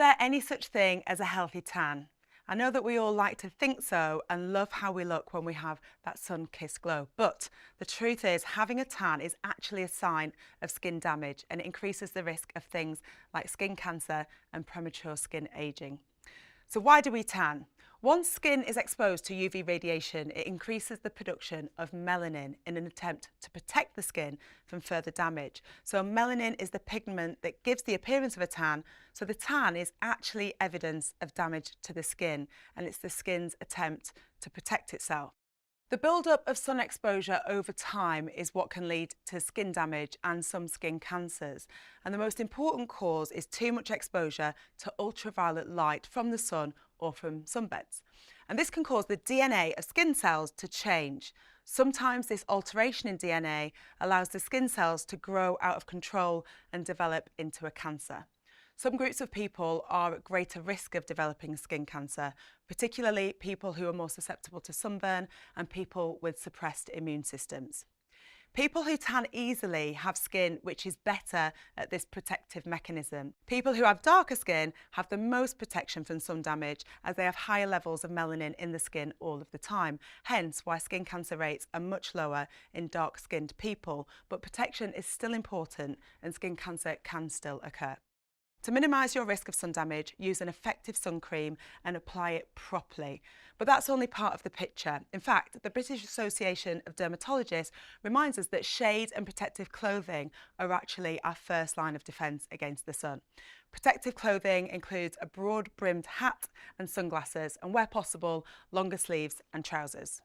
there any such thing as a healthy tan? I know that we all like to think so and love how we look when we have that sun-kissed glow, but the truth is having a tan is actually a sign of skin damage and it increases the risk of things like skin cancer and premature skin aging. So why do we tan? Once skin is exposed to UV radiation, it increases the production of melanin in an attempt to protect the skin from further damage. So melanin is the pigment that gives the appearance of a tan, so the tan is actually evidence of damage to the skin, and it's the skin's attempt to protect itself. The build-up of sun exposure over time is what can lead to skin damage and some skin cancers. And the most important cause is too much exposure to ultraviolet light from the sun or from sunbeds. And this can cause the DNA of skin cells to change. Sometimes this alteration in DNA allows the skin cells to grow out of control and develop into a cancer. Some groups of people are at greater risk of developing skin cancer, particularly people who are more susceptible to sunburn and people with suppressed immune systems. People who tan easily have skin which is better at this protective mechanism. People who have darker skin have the most protection from sun damage as they have higher levels of melanin in the skin all of the time, hence why skin cancer rates are much lower in dark-skinned people, but protection is still important and skin cancer can still occur. To minimise your risk of sun damage, use an effective sun cream and apply it properly. But that's only part of the picture. In fact, the British Association of Dermatologists reminds us that shade and protective clothing are actually our first line of defence against the sun. Protective clothing includes a broad-brimmed hat and sunglasses, and where possible, longer sleeves and trousers.